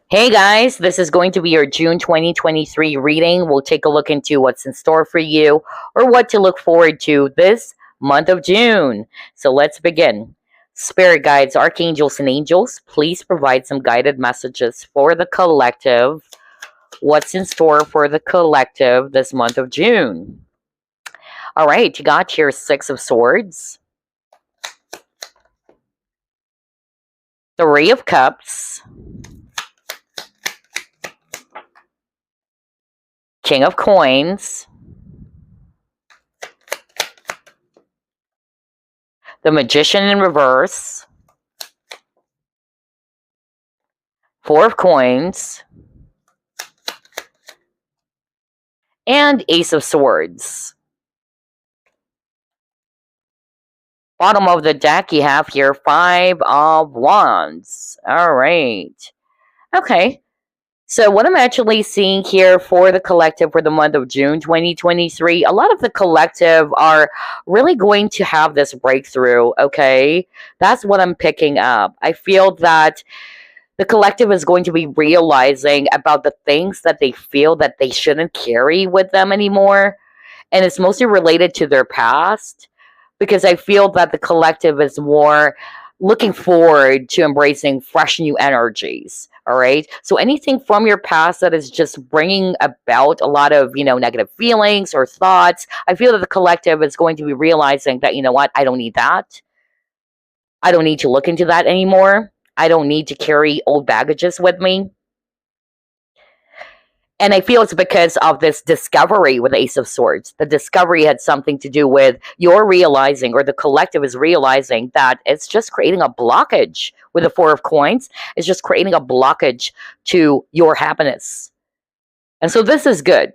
Hey guys, this is going to be your June 2023 reading. We'll take a look into what's in store for you or what to look forward to this month of June. So let's begin. Spirit guides, archangels, and angels, please provide some guided messages for the collective. What's in store for the collective this month of June? All right, you got your Six of Swords, Three of Cups, King of Coins, the Magician in reverse, Four of Coins, and Ace of Swords. Bottom of the deck, you have here Five of Wands. All right. Okay. So what I'm actually seeing here for the collective for the month of June 2023, a lot of the collective are really going to have this breakthrough, okay? That's what I'm picking up. I feel that the collective is going to be realizing about the things that they feel that they shouldn't carry with them anymore. And it's mostly related to their past because I feel that the collective is more looking forward to embracing fresh new energies. All right. So anything from your past that is just bringing about a lot of, negative feelings or thoughts, I feel that the collective is going to be realizing that, you know what, I don't need that. I don't need to look into that anymore. I don't need to carry old baggages with me. And I feel it's because of this discovery with Ace of Swords. The discovery had something to do with your realizing, or the collective is realizing, that it's just creating a blockage with the Four of Coins. It's just creating a blockage to your happiness. And so this is good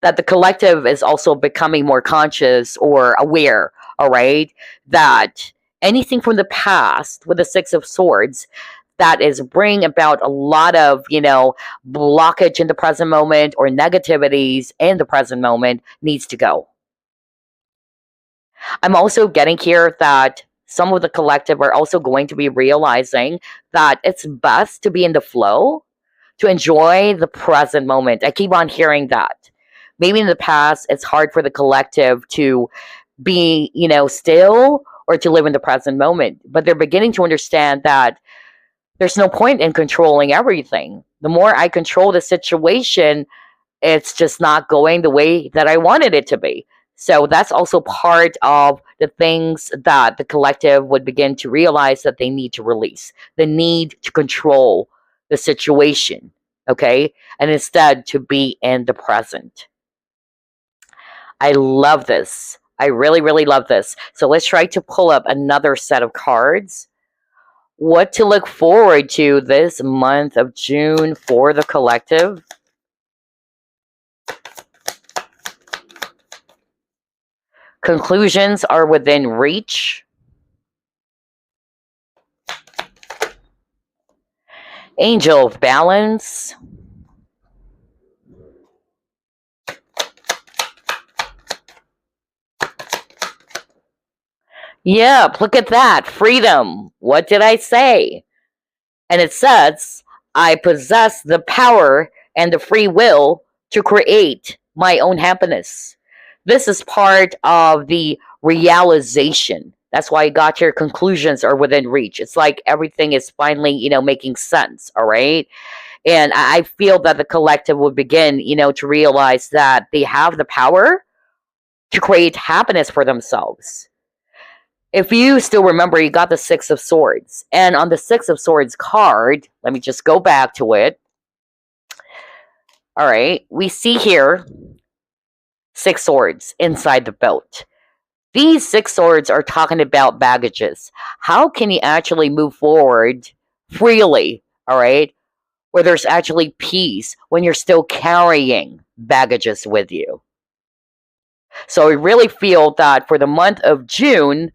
that the collective is also becoming more conscious or aware, all right, that anything from the past with the Six of Swords that is bringing about a lot of, blockage in the present moment or negativities in the present moment needs to go. I'm also getting here that some of the collective are also going to be realizing that it's best to be in the flow, to enjoy the present moment. I keep on hearing that. Maybe in the past, it's hard for the collective to be, still or to live in the present moment, but they're beginning to understand that there's no point in controlling everything. The more I control the situation, it's just not going the way that I wanted it to be. So that's also part of the things that the collective would begin to realize that they need to release, the need to control the situation, okay? And instead to be in the present. I love this. I really, really love this. So let's try to pull up another set of cards. What to look forward to this month of June for the collective. Conclusions are within reach. Angel of Balance. Yep, look at that. Freedom. What did I say? And it says, I possess the power and the free will to create my own happiness. This is part of the realization. That's why I got your conclusions are within reach. It's like everything is finally, making sense. All right. And I feel that the collective will begin, to realize that they have the power to create happiness for themselves. If you still remember, you got the Six of Swords. And on the Six of Swords card, let me just go back to it. All right. We see here six swords inside the belt. These six swords are talking about baggages. How can you actually move forward freely, all right, where there's actually peace when you're still carrying baggages with you? So I really feel that for the month of June,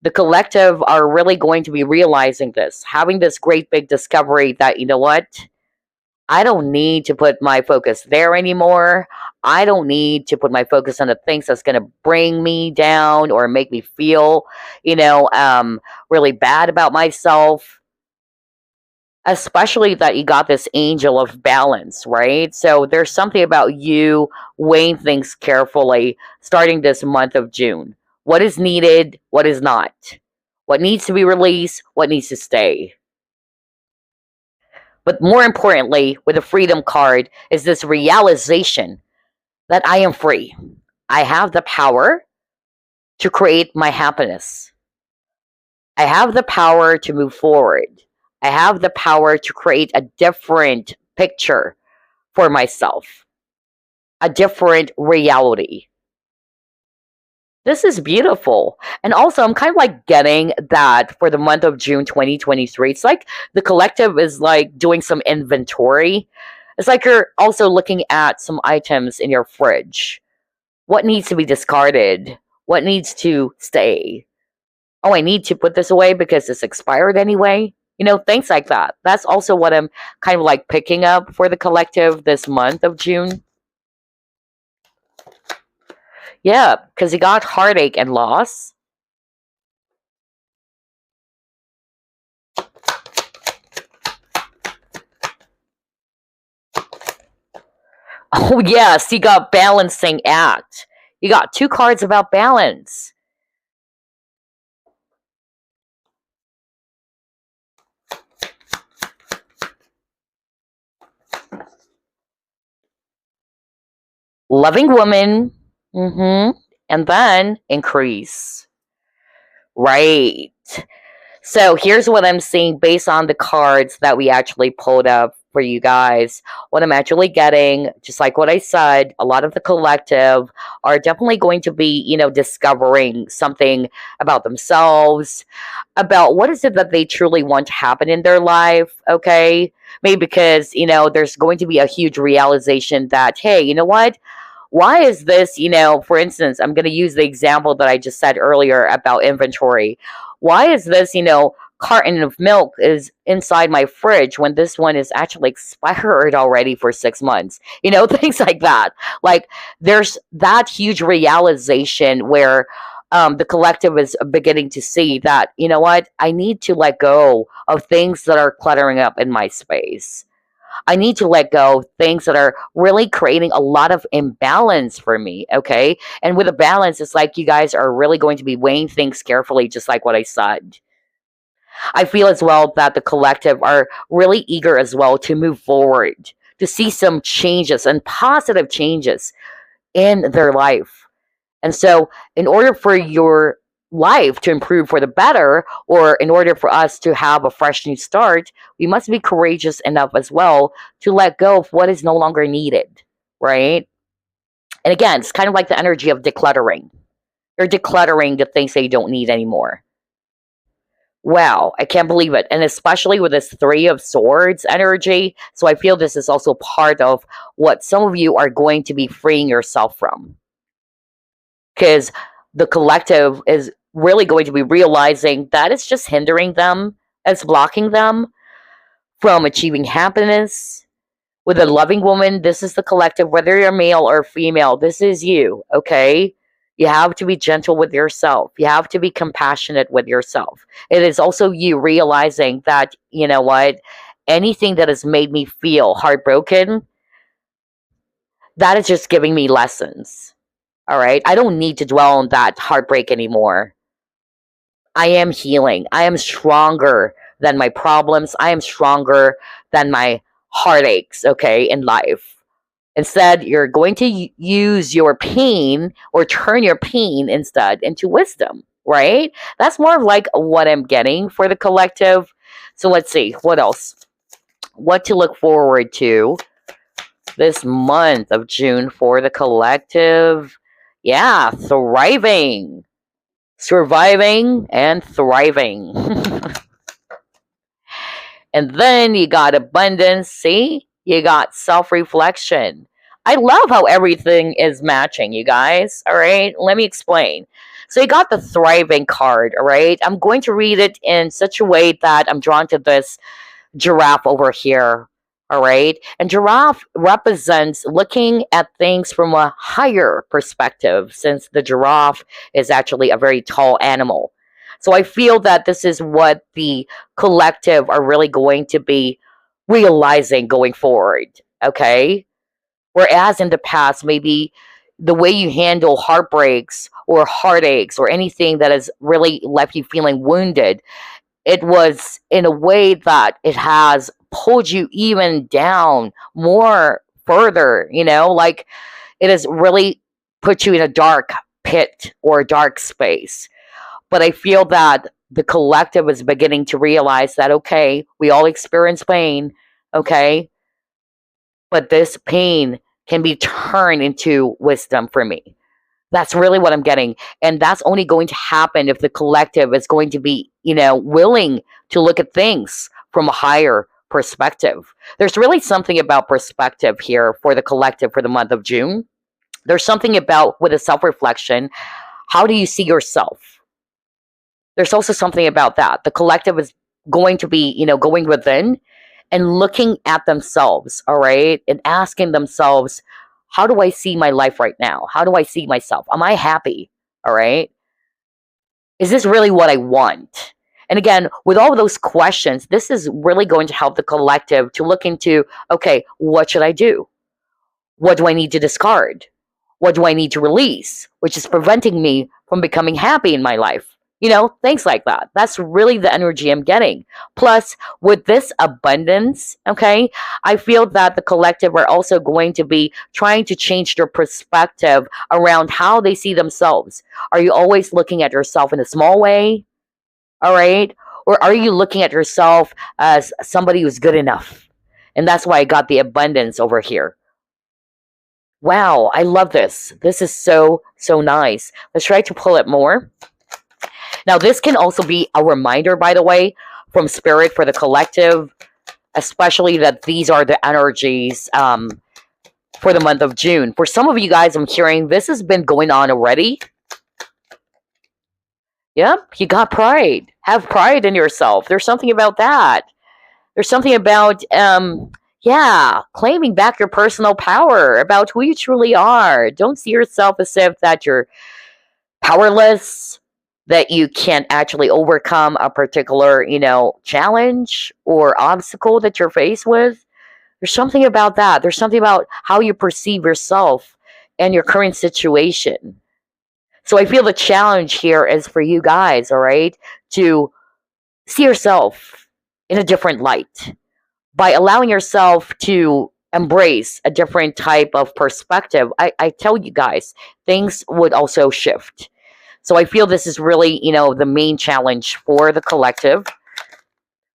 the collective are really going to be realizing this, having this great big discovery that, you know what? I don't need to put my focus there anymore. I don't need to put my focus on the things that's going to bring me down or make me feel, really bad about myself. especially that you got this angel of balance, right? So there's something about you weighing things carefully starting this month of June. What is needed, what is not? What needs to be released, what needs to stay? But more importantly, with the freedom card, is this realization that I am free. I have the power to create my happiness. I have the power to move forward. I have the power to create a different picture for myself, a different reality. This is beautiful. And also, I'm kind of like getting that for the month of June 2023. It's like the collective is like doing some inventory. It's like you're also looking at some items in your fridge. What needs to be discarded? What needs to stay? Oh, I need to put this away because it's expired anyway. Things like that. That's also what I'm kind of like picking up for the collective this month of June. Yeah, because you got heartache and loss. Oh, yes, you got balancing act. You got two cards about balance. Loving woman. And then increase. Right. So here's what I'm seeing based on the cards that we actually pulled up for you guys. What I'm actually getting, just like what I said, a lot of the collective are definitely going to be, discovering something about themselves, about what is it that they truly want to happen in their life, okay? Maybe because, there's going to be a huge realization that, hey, you know what? Why is this, for instance, I'm going to use the example that I just said earlier about inventory. Why is this, carton of milk is inside my fridge when this one is actually expired already for 6 months? Things like that. Like there's that huge realization where the collective is beginning to see that, you know what, I need to let go of things that are cluttering up in my space. I need to let go of things that are really creating a lot of imbalance for me. Okay. And with a balance, it's like you guys are really going to be weighing things carefully, just like what I said. I feel as well that the collective are really eager as well to move forward, to see some changes and positive changes in their life. And so, in order for your life to improve for the better, or in order for us to have a fresh new start, we must be courageous enough as well to let go of what is no longer needed, right? And again, it's kind of like the energy of decluttering. You're decluttering the things that you don't need anymore. Wow, I can't believe it. And especially with this Three of Swords energy. So I feel this is also part of what some of you are going to be freeing yourself from. Because the collective is really going to be realizing that it's just hindering them, it's blocking them from achieving happiness. With a loving woman, this is the collective, whether you're male or female, this is you, okay? You have to be gentle with yourself. You have to be compassionate with yourself. It is also you realizing that, you know what, anything that has made me feel heartbroken, that is just giving me lessons. All right. I don't need to dwell on that heartbreak anymore. I am healing. I am stronger than my problems. I am stronger than my heartaches, okay, in life. Instead, you're going to use your pain or turn your pain instead into wisdom, right? That's more of like what I'm getting for the collective. So let's see what else. What to look forward to this month of June for the collective. Yeah, thriving, surviving, and thriving. And then you got abundance. See, you got self reflection. I love how everything is matching, you guys. All right, let me explain. So you got the thriving card. All right, I'm going to read it in such a way that I'm drawn to this giraffe over here. All right. And giraffe represents looking at things from a higher perspective, since the giraffe is actually a very tall animal. So I feel that this is what the collective are really going to be realizing going forward. Okay. Whereas in the past, maybe the way you handle heartbreaks or heartaches or anything that has really left you feeling wounded, it was in a way that it has pulled you even down more further, like it has really put you in a dark pit or a dark space. But I feel that the collective is beginning to realize that, okay, we all experience pain, okay, but this pain can be turned into wisdom for me. That's really what I'm getting. And that's only going to happen if the collective is going to be, willing to look at things from a higher perspective. There's really something about perspective here for the collective for the month of June. There's something about with a self reflection. How do you see yourself? There's also something about that. The collective is going to be, going within and looking at themselves, all right, and asking themselves, how do I see my life right now? How do I see myself? Am I happy? All right. Is this really what I want? And again, with all of those questions, this is really going to help the collective to look into, okay, what should I do? What do I need to discard? What do I need to release? Which is preventing me from becoming happy in my life. Things like that. That's really the energy I'm getting. Plus, with this abundance, okay, I feel that the collective are also going to be trying to change their perspective around how they see themselves. Are you always looking at yourself in a small way? All right. Or are you looking at yourself as somebody who's good enough? And that's why I got the abundance over here. Wow, I love this. This is so, so nice. Let's try to pull it more. Now, this can also be a reminder, by the way, from Spirit for the collective, especially that these are the energies for the month of June. For some of you guys, I'm hearing this has been going on already. Yep, you got pride. Have pride in yourself. There's something about that. There's something about, claiming back your personal power, about who you truly are. Don't see yourself as if that you're powerless, that you can't actually overcome a particular, challenge or obstacle that you're faced with. There's something about that. There's something about how you perceive yourself and your current situation. So I feel the challenge here is for you guys, all right, to see yourself in a different light by allowing yourself to embrace a different type of perspective. I tell you guys, things would also shift. So I feel this is really, the main challenge for the collective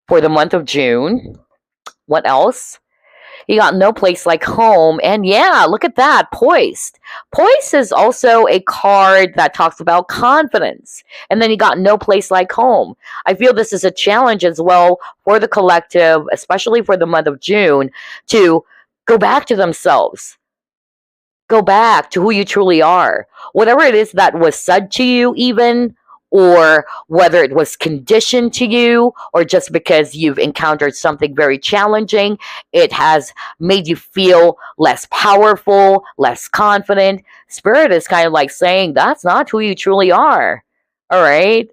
for the month of June. What else? You got no place like home. And yeah, look at that. Poised. Poised is also a card that talks about confidence. And then you got no place like home. I feel this is a challenge as well for the collective, especially for the month of June, to go back to themselves. Go back to who you truly are. Whatever it is that was said to you, even, or whether it was conditioned to you, or just because you've encountered something very challenging, it has made you feel less powerful, less confident. Spirit is kind of like saying that's not who you truly are. All right.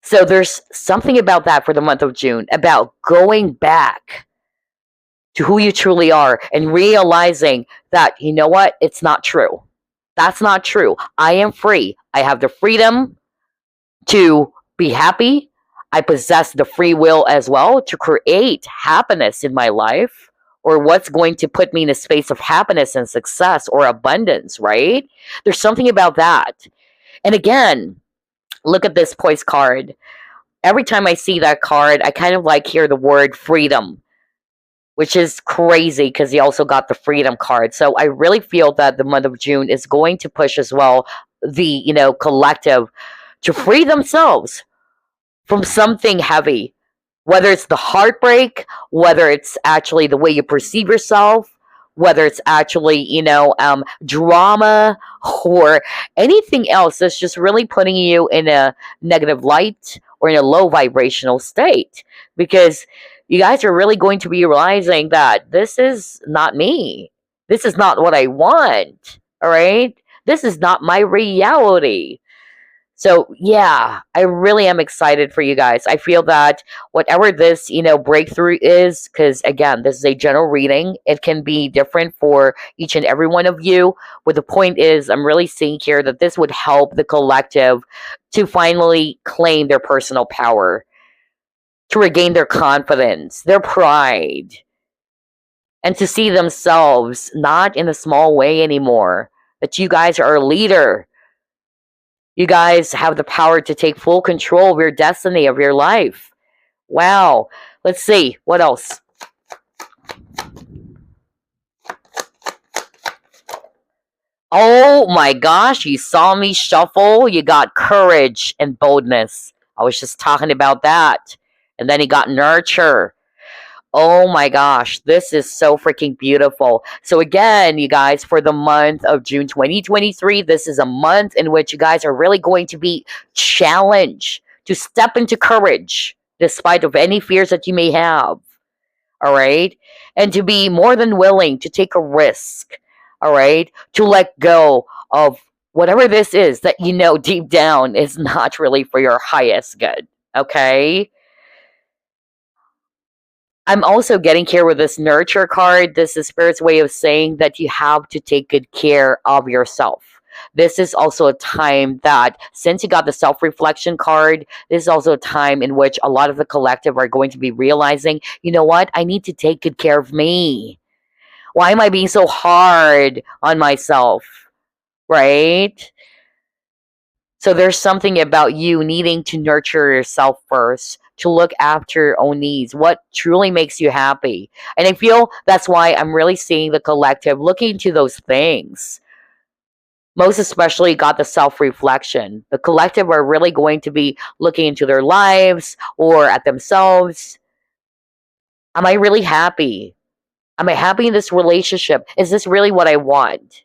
So there's something about that for the month of June, about going back to who you truly are and realizing that, you know what, it's not true. That's not true. I am free. I have the freedom to be happy. I possess the free will as well to create happiness in my life, or what's going to put me in a space of happiness and success or abundance, right? There's something about that. And again, look at this poise card. Every time I see that card, I kind of like hear the word freedom, which is crazy because he also got the freedom card. So I really feel that the month of June is going to push as well the, collective to free themselves from something heavy, whether it's the heartbreak, whether it's actually the way you perceive yourself, whether it's actually, drama or anything else that's just really putting you in a negative light or in a low vibrational state. Because you guys are really going to be realizing that this is not me. This is not what I want. All right. This is not my reality. So yeah, I really am excited for you guys. I feel that whatever this, breakthrough is, because again, this is a general reading. It can be different for each and every one of you. But the point is, I'm really seeing here that this would help the collective to finally claim their personal power, to regain their confidence, their pride, and to see themselves not in a small way anymore. That you guys are a leader. You guys have the power to take full control of your destiny, of your life. Wow. Let's see. What else? Oh my gosh, you saw me shuffle. You got courage and boldness. I was just talking about that. And then you got nurture. Oh my gosh, this is so freaking beautiful. So, again, you guys, for the month of June 2023, this is a month in which you guys are really going to be challenged to step into courage despite of any fears that you may have. All right. And to be more than willing to take a risk. All right. To let go of whatever this is that you know deep down is not really for your highest good. Okay. I'm also getting here with this nurture card. This is Spirit's way of saying that you have to take good care of yourself. This is also a time that, since you got the self reflection card, this is also a time in which a lot of the collective are going to be realizing, you know what? I need to take good care of me. Why am I being so hard on myself? Right? So there's something about you needing to nurture yourself first, to look after your own needs, what truly makes you happy. And I feel that's why I'm really seeing the collective looking into those things. Most especially got the self reflection. The collective are really going to be looking into their lives or at themselves. Am I really happy? Am I happy in this relationship? Is this really what I want?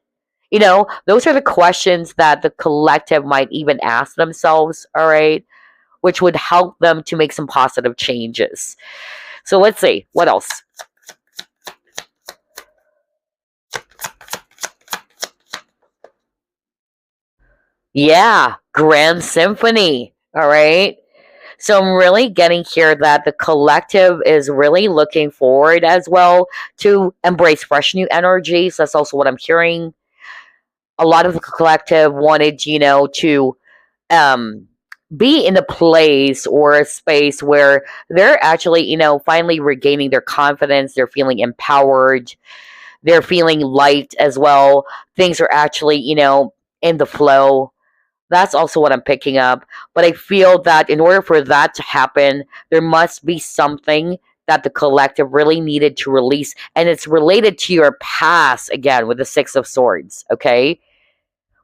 Those are the questions that the collective might even ask themselves, all right, which would help them to make some positive changes. So let's see, what else? Yeah, Grand Symphony, all right. So I'm really getting here that the collective is really looking forward as well to embrace fresh new energies. That's also what I'm hearing. A lot of the collective wanted, to um be in a place or a space where they're actually, finally regaining their confidence, they're feeling empowered, they're feeling light as well. Things are actually, in the flow. That's also what I'm picking up. But I feel that in order for that to happen, there must be something that the collective really needed to release. And it's related to your past, again, with the Six of Swords, okay?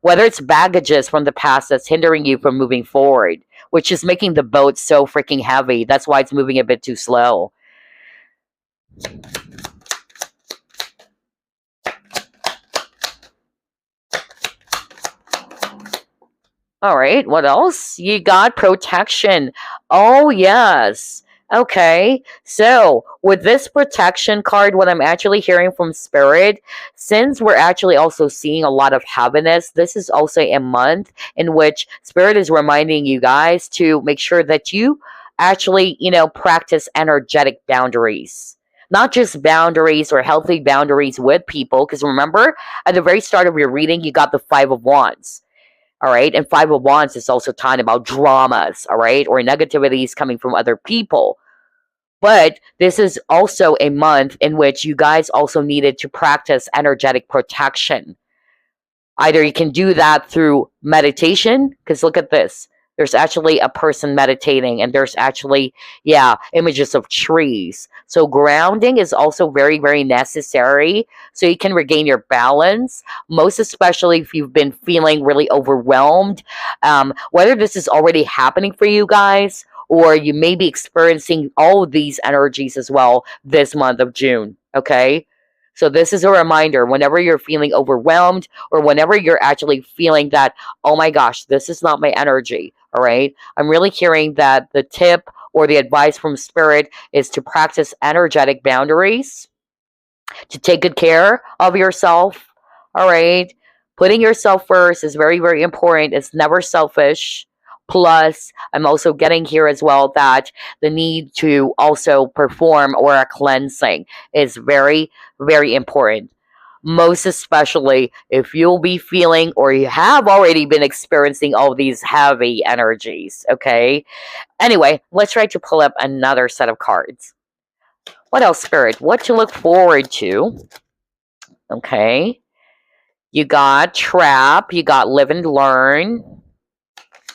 Whether it's baggages from the past that's hindering you from moving forward, which is making the boat so freaking heavy. That's why it's moving a bit too slow. All right, what else? You got protection. Oh, yes. Okay, so with this protection card, what I'm actually hearing from Spirit, since we're actually also seeing a lot of heaviness, this is also a month in which Spirit is reminding you guys to make sure that you actually, practice energetic boundaries. Not just boundaries or healthy boundaries with people, because remember, at the very start of your reading, you got the Five of Wands. All right. And Five of Wands is also talking about dramas, all right, or negativities coming from other people. But this is also a month in which you guys also needed to practice energetic protection. Either you can do that through meditation, because look at this. There's actually a person meditating, and there's actually, yeah, images of trees. So grounding is also very, very necessary so you can regain your balance, most especially if you've been feeling really overwhelmed. Whether this is already happening for you guys, or you may be experiencing all of these energies as well this month of June, okay? So this is a reminder whenever you're feeling overwhelmed or whenever you're actually feeling that, oh my gosh, this is not my energy. All right. I'm really hearing that the tip or the advice from Spirit is to practice energetic boundaries, to take good care of yourself. All right. Putting yourself first is very, very important. It's never selfish. Plus, I'm also getting here as well that the need to also perform aura cleansing is very, very important. Most especially if you'll be feeling or you have already been experiencing all these heavy energies, okay? Anyway, let's try to pull up another set of cards. What else, Spirit? What to look forward to? Okay. You got Trap, you got Live and Learn.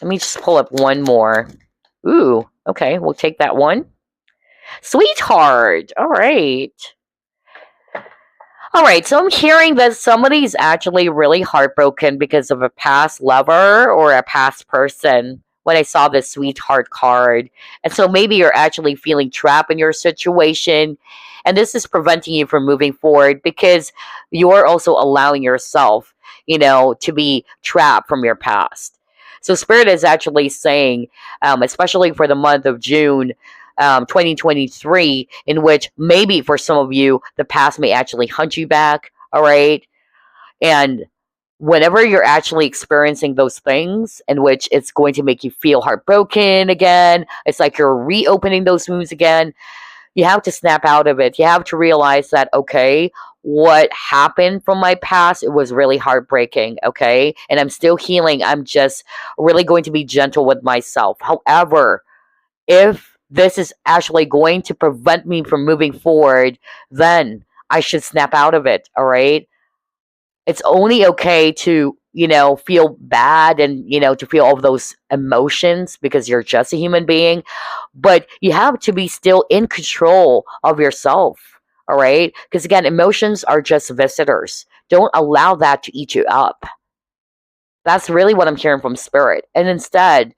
Let me just pull up one more. Ooh, okay, we'll take that one. Sweetheart. All right. All right, so I'm hearing that somebody's actually really heartbroken because of a past lover or a past person when I saw this sweetheart card. And so maybe you're actually feeling trapped in your situation. And this is preventing you from moving forward because you're also allowing yourself, to be trapped from your past. So Spirit is actually saying, especially for the month of June, 2023, in which maybe for some of you, the past may actually hunt you back. All right. And whenever you're actually experiencing those things in which it's going to make you feel heartbroken again, it's like you're reopening those wounds again. You have to snap out of it. You have to realize that, okay, what happened from my past, it was really heartbreaking, okay? And I'm still healing. I'm just really going to be gentle with myself. However, if this is actually going to prevent me from moving forward, then I should snap out of it, all right? It's only okay to, feel bad and, to feel all of those emotions because you're just a human being. But you have to be still in control of yourself, all right? Because again, emotions are just visitors. Don't allow that to eat you up. That's really what I'm hearing from Spirit. And instead,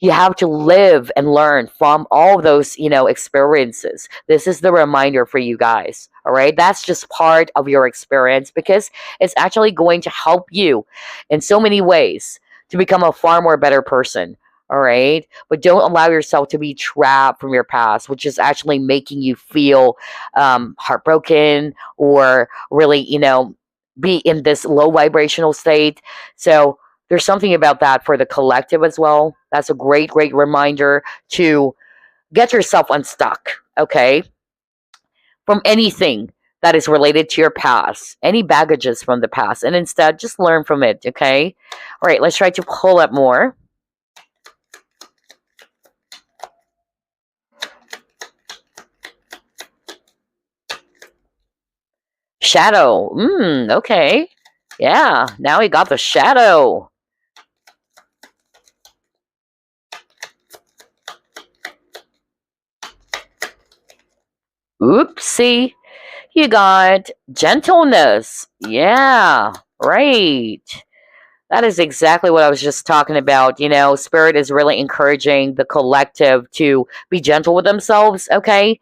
you have to live and learn from all those experiences. This is the reminder for you guys, all right? That's just part of your experience because it's actually going to help you in so many ways to become a far more better person, all right? But don't allow yourself to be trapped from your past, which is actually making you feel heartbroken or really be in this low vibrational state. So there's something about that for the collective as well. That's a great, great reminder to get yourself unstuck, okay? From anything that is related to your past, any baggages from the past, and instead just learn from it, okay? All right, let's try to pull up more. Shadow. Okay. Yeah, now we got the shadow. Oopsie. You got gentleness. Yeah, right. That is exactly what I was just talking about. Spirit is really encouraging the collective to be gentle with themselves, okay?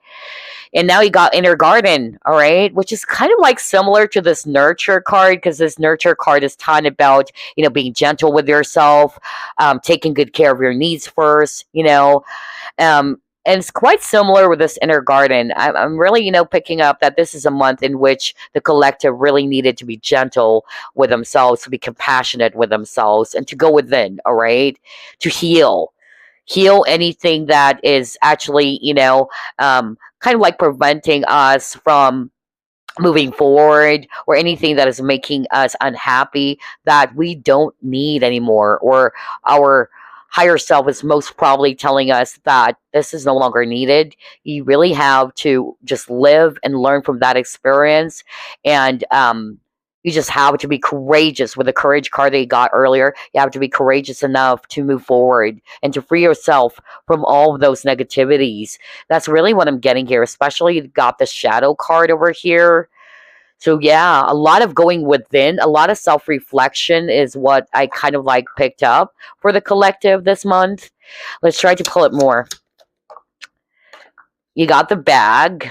And now you got inner garden, all right, which is kind of like similar to this nurture card because this nurture card is talking about being gentle with yourself, taking good care of your needs first, and it's quite similar with this inner garden. I'm really picking up that this is a month in which the collective really needed to be gentle with themselves, to be compassionate with themselves, and to go within, all right, to heal anything that is actually kind of like preventing us from moving forward, or anything that is making us unhappy that we don't need anymore, or our higher self is most probably telling us that this is no longer needed. You really have to just live and learn from that experience. And you just have to be courageous with the courage card that you got earlier. You have to be courageous enough to move forward and to free yourself from all of those negativities. That's really what I'm getting here, especially you got the shadow card over here. So yeah, a lot of going within, a lot of self-reflection is what I kind of like picked up for the collective this month. Let's try to pull it more. You got the bag.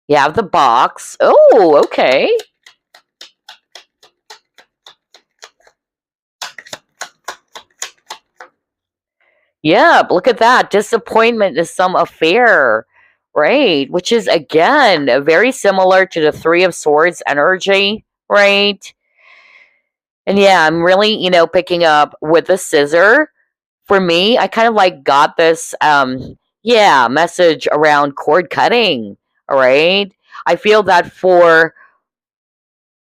You have the box. Oh, okay. Yeah, look at that. Disappointment is some affair, right? Which is, again, very similar to the Three of Swords energy, right? And yeah, I'm really, picking up with the scissor. For me, I kind of like got this yeah, message around cord cutting. All right. I feel that for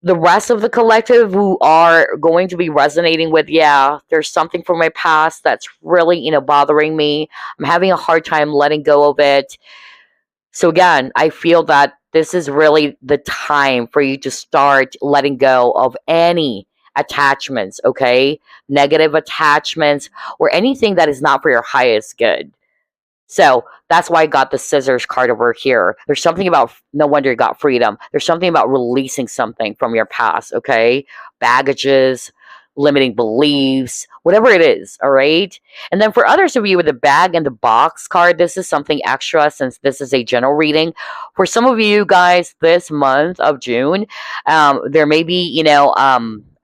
the rest of the collective who are going to be resonating with, yeah, there's something from my past that's really, bothering me. I'm having a hard time letting go of it. So again, I feel that this is really the time for you to start letting go of any attachments, okay? Negative attachments or anything that is not for your highest good. So that's why I got the scissors card over here. There's something about, no wonder you got freedom. There's something about releasing something from your past, okay? Baggages, limiting beliefs, whatever it is, all right? And then for others of you with the bag and the box card, this is something extra since this is a general reading. For some of you guys this month of June, there may be,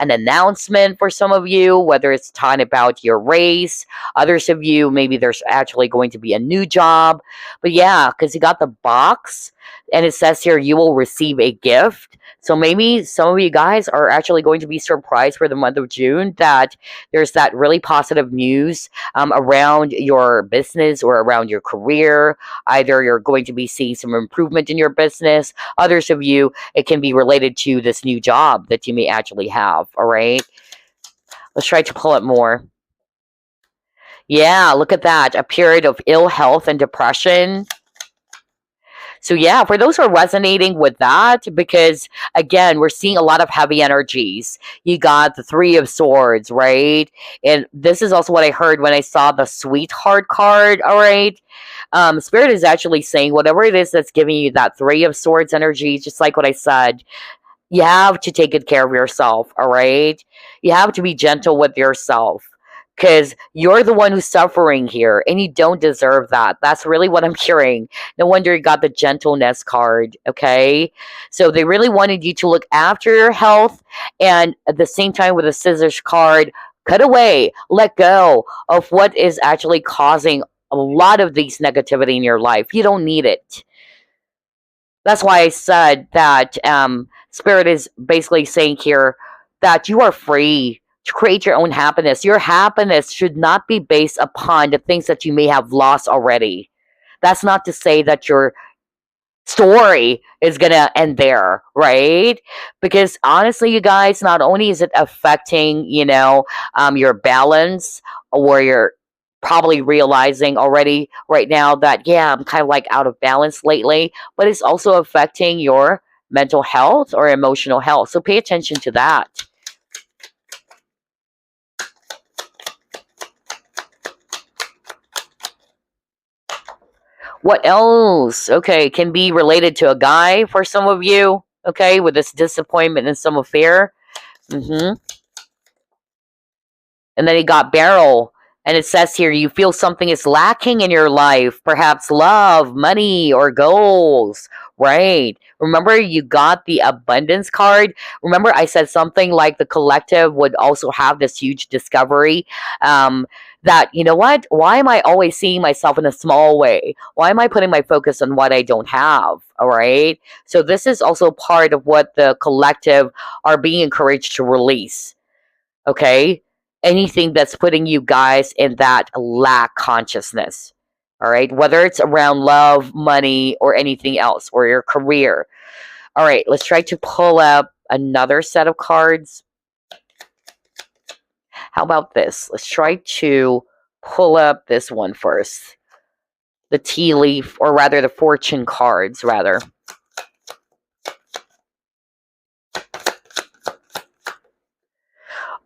an announcement for some of you, whether it's talking about your race. Others of you, maybe there's actually going to be a new job. But yeah, because you got the box and it says here you will receive a gift. So maybe some of you guys are actually going to be surprised for the month of June that there's that really positive news around your business or around your career. Either you're going to be seeing some improvement in your business. Others of you, it can be related to this new job that you may actually have. All right. Let's try to pull it more. Yeah, look at that. A period of ill health and depression. So yeah, for those who are resonating with that, because again, we're seeing a lot of heavy energies. You got the Three of Swords, right? And this is also what I heard when I saw the Sweetheart card. All right. Spirit is actually saying whatever it is that's giving you that Three of Swords energy, just like what I said, you have to take good care of yourself, all right? You have to be gentle with yourself because you're the one who's suffering here and you don't deserve that. That's really what I'm hearing. No wonder you got the gentleness card, okay? So they really wanted you to look after your health and at the same time with the scissors card, cut away, let go of what is actually causing a lot of these negativity in your life. You don't need it. That's why I said that Spirit is basically saying here that you are free to create your own happiness. Your happiness should not be based upon the things that you may have lost already. That's not to say that your story is going to end there, right? Because honestly, you guys, not only is it affecting, your balance or your probably realizing already right now that, yeah, I'm kind of like out of balance lately, but it's also affecting your mental health or emotional health. So pay attention to that. What else? Okay, can be related to a guy for some of you, okay, with this disappointment and some affair. Mm-hmm. And then he got barrel. And it says here, you feel something is lacking in your life, perhaps love, money, or goals. Right. Remember, you got the abundance card. Remember, I said something like the collective would also have this huge discovery that, you know what? Why am I always seeing myself in a small way? Why am I putting my focus on what I don't have? All right. So, this is also part of what the collective are being encouraged to release. Okay, anything that's putting you guys in that lack consciousness, all right, whether it's around love, money, or anything else, or your career. All right, let's try to pull up another set of cards. How about this? Let's try to pull up this one first, the tea leaf, or rather the fortune cards rather.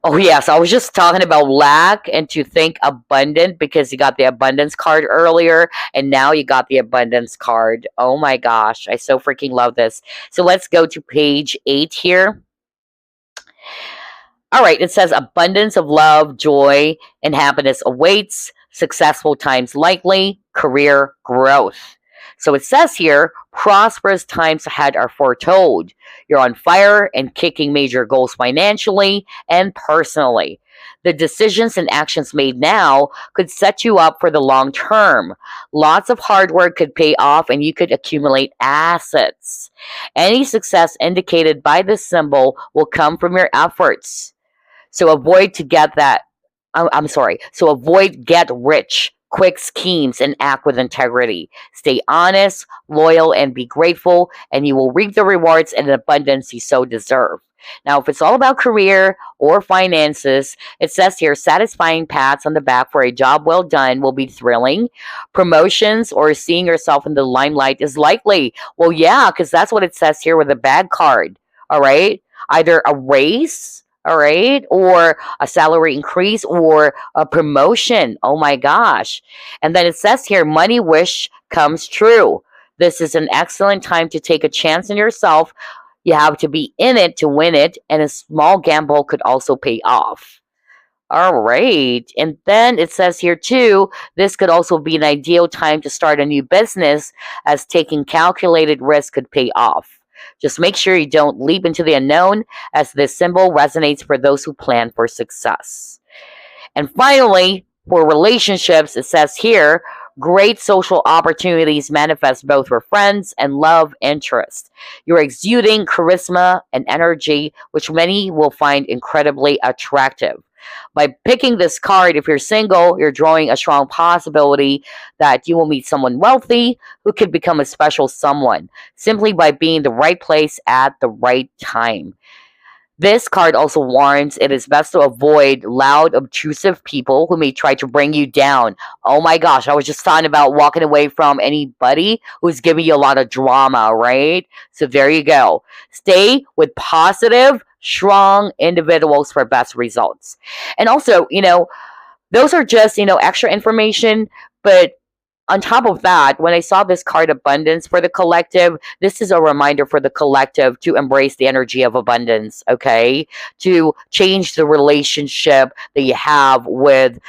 Oh, yes. I was just talking about lack and to think abundant because you got the abundance card earlier and now you got the abundance card. Oh my gosh. I so freaking love this. So let's go to page 8 here. All right. It says abundance of love, joy, and happiness awaits. Successful times likely. Career growth. So it says here, prosperous times ahead are foretold. You're on fire and kicking major goals financially and personally. The decisions and actions made now could set you up for the long term. Lots of hard work could pay off and you could accumulate assets. Any success indicated by this symbol will come from your efforts. So avoid to get that. I'm sorry. So avoid get rich quick schemes and act with integrity. Stay honest, loyal, and be grateful, and you will reap the rewards and abundance you so deserve. Now, if it's all about career or finances, it says here satisfying pats on the back for a job well done will be thrilling. Promotions or seeing yourself in the limelight is likely. Well, yeah, because that's what it says here with a bad card. All right. Either a raise, all right, or a salary increase or a promotion. Oh my gosh. And then it says here money wish comes true. This is an excellent time to take a chance on yourself. You have to be in it to win it, and a small gamble could also pay off. All right. And then it says here too, this could also be an ideal time to start a new business as taking calculated risk could pay off. Just make sure you don't leap into the unknown as this symbol resonates for those who plan for success. And finally, for relationships, it says here, great social opportunities manifest both for friends and love interest. You're exuding charisma and energy, which many will find incredibly attractive. By picking this card, if you're single, you're drawing a strong possibility that you will meet someone wealthy who could become a special someone simply by being in the right place at the right time. This card also warns it is best to avoid loud, obtrusive people who may try to bring you down. Oh my gosh, I was just talking about walking away from anybody who's giving you a lot of drama, right? So there you go. Stay with positive, strong individuals for best results. And also, those are just, extra information, but on top of that, when I saw this card abundance for the collective, this is a reminder for the collective to embrace the energy of abundance, okay? To change the relationship that you have with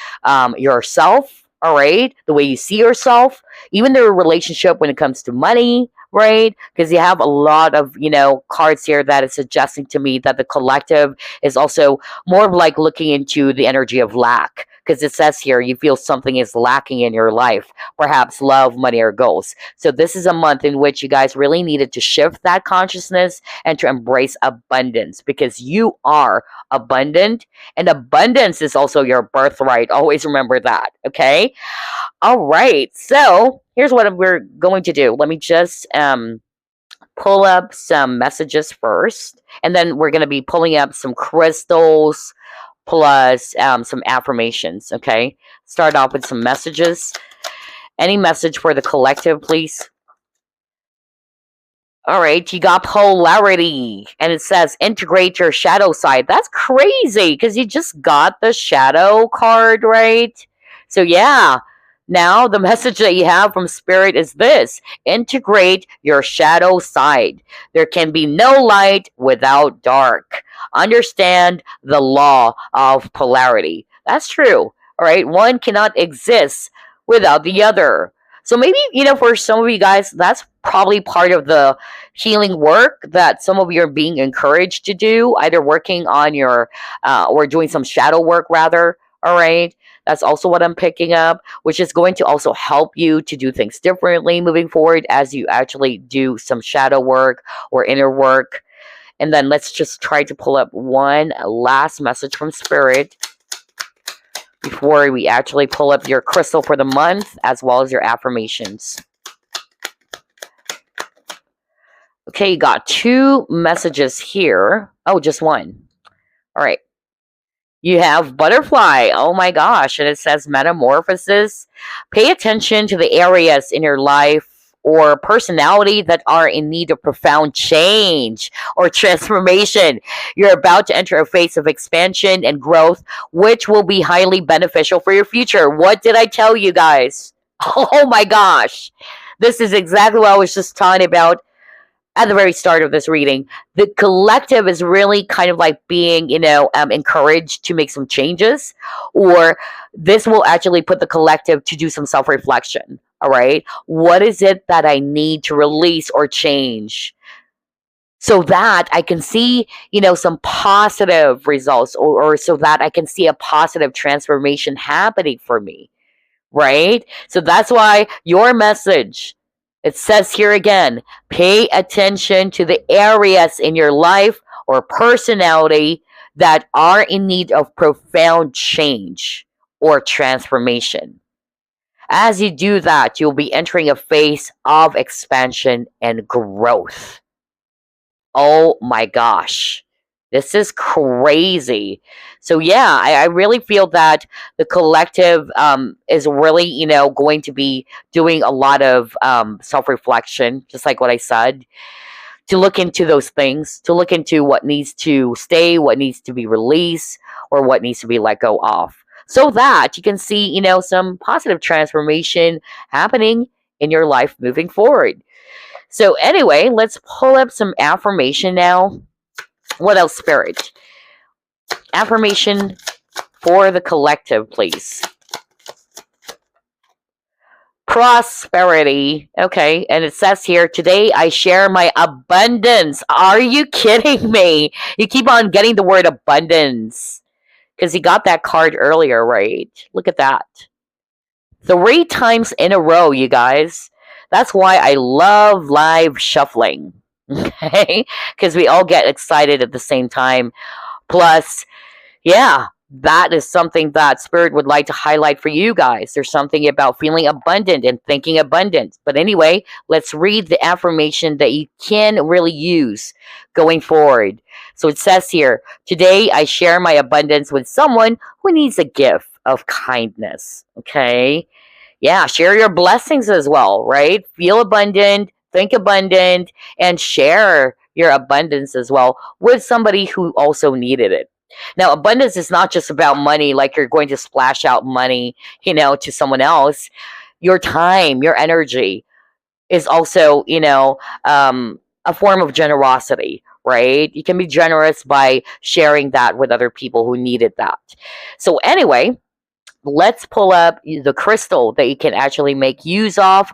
yourself, all right? The way you see yourself, even the relationship when it comes to money, right? Because you have a lot of, cards here that is suggesting to me that the collective is also more of like looking into the energy of lack. Because it says here, you feel something is lacking in your life, perhaps love, money, or goals. So this is a month in which you guys really needed to shift that consciousness and to embrace abundance because you are abundant and abundance is also your birthright. Always remember that, okay? All right, so here's what we're going to do. Let me just pull up some messages first, and then we're going to be pulling up some crystals plus some affirmations, okay? Start off with some messages. Any message for the collective, please? All right, you got polarity, and it says integrate your shadow side. That's crazy because you just got the shadow card, right? So, yeah, now the message that you have from Spirit is this integrate your shadow side. There can be no light without dark. Understand the law of polarity. That's true, all right? One cannot exist without the other. So maybe, for some of you guys, that's probably part of the healing work that some of you are being encouraged to do, either working on your, or doing some shadow work rather, all right? That's also what I'm picking up, which is going to also help you to do things differently moving forward as you actually do some shadow work or inner work. And then let's just try to pull up one last message from Spirit before we actually pull up your crystal for the month as well as your affirmations. Okay, you got two messages here. Oh, just one. All right. You have butterfly. Oh my gosh. And it says metamorphosis. Pay attention to the areas in your life or personality that are in need of profound change or transformation. You're about to enter a phase of expansion and growth, which will be highly beneficial for your future. What did I tell you guys? Oh my gosh. This is exactly what I was just talking about at the very start of this reading. The collective is really kind of like being, encouraged to make some changes, or this will actually put the collective to do some self-reflection. All right. What is it that I need to release or change so that I can see, some positive results or so that I can see a positive transformation happening for me. Right. So that's why your message, it says here again, pay attention to the areas in your life or personality that are in need of profound change or transformation. As you do that, you'll be entering a phase of expansion and growth. Oh my gosh. This is crazy. So yeah, I really feel that the collective is really, going to be doing a lot of self-reflection, just like what I said, to look into those things, to look into what needs to stay, what needs to be released, or what needs to be let go of. So that you can see, some positive transformation happening in your life moving forward. So anyway, let's pull up some affirmation now. What else, Spirit? Affirmation for the collective, please. Prosperity. Okay, and it says here, today I share my abundance. Are you kidding me? You keep on getting the word abundance because you got that card earlier, right? Look at that. 3 times in a row, you guys. That's why I love live shuffling. Okay? Because we all get excited at the same time. Plus, yeah, that is something that Spirit would like to highlight for you guys. There's something about feeling abundant and thinking abundant. But anyway, let's read the affirmation that you can really use going forward. So it says here, today I share my abundance with someone who needs a gift of kindness. Okay? Yeah, share your blessings as well, right? Feel abundant, think abundant, and share your abundance as well with somebody who also needed it. Now, abundance is not just about money, like you're going to splash out money, to someone else. Your time, your energy is also, a form of generosity, right? You can be generous by sharing that with other people who needed that. So, anyway, let's pull up the crystal that you can actually make use of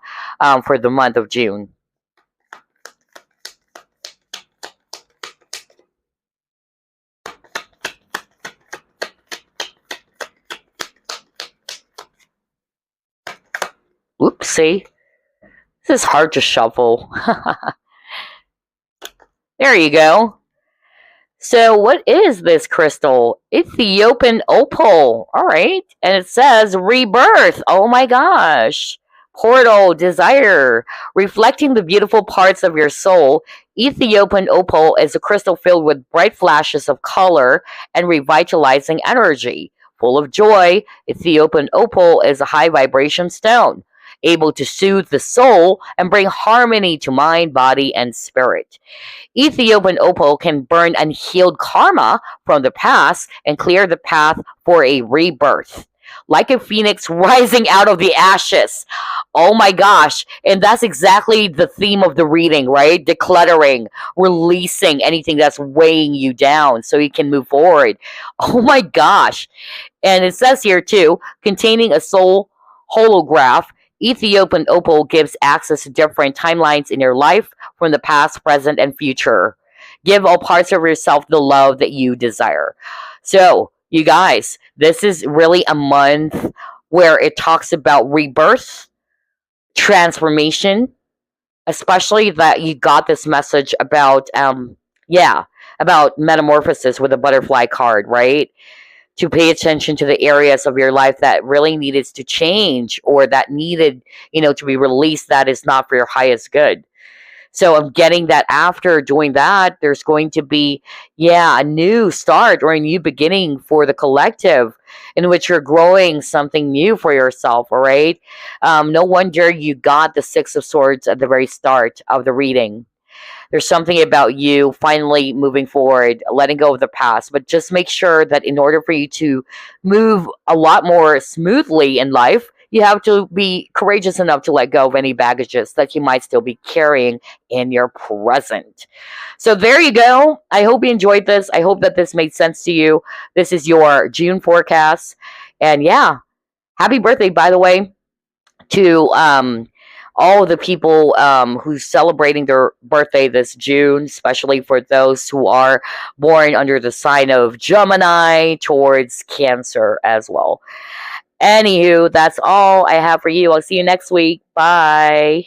for the month of June. Oopsie. This is hard to shuffle. There you go. So what is this crystal? Ethiopian opal. All right. And it says rebirth. Oh my gosh. Portal, desire, reflecting the beautiful parts of your soul. Ethiopian opal is a crystal filled with bright flashes of color and revitalizing energy. Full of joy, Ethiopian opal is a high vibration stone, able to soothe the soul and bring harmony to mind, body, and spirit. Ethiopian opal can burn unhealed karma from the past and clear the path for a rebirth. Like a phoenix rising out of the ashes. Oh my gosh. And that's exactly the theme of the reading, right? Decluttering, releasing anything that's weighing you down so you can move forward. Oh my gosh. And it says here too, containing a soul holograph, Ethiopian opal gives access to different timelines in your life from the past, present, and future. Give all parts of yourself the love that you desire. So, you guys, this is really a month where it talks about rebirth, transformation, especially that you got this message about, about metamorphosis with a butterfly card, right? To pay attention to the areas of your life that really needed to change or that needed, to be released that is not for your highest good. So I'm getting that after doing that, there's going to be, a new start or a new beginning for the collective in which you're growing something new for yourself, all right? No wonder you got the Six of Swords at the very start of the reading. There's something about you finally moving forward, letting go of the past. But just make sure that in order for you to move a lot more smoothly in life, you have to be courageous enough to let go of any baggages that you might still be carrying in your present. So there you go. I hope you enjoyed this. I hope that this made sense to you. This is your June forecast. And happy birthday, by the way, to all of the people who's celebrating their birthday this June, especially for those who are born under the sign of Gemini towards Cancer as well. Anywho, that's all I have for you. I'll see you next week. Bye.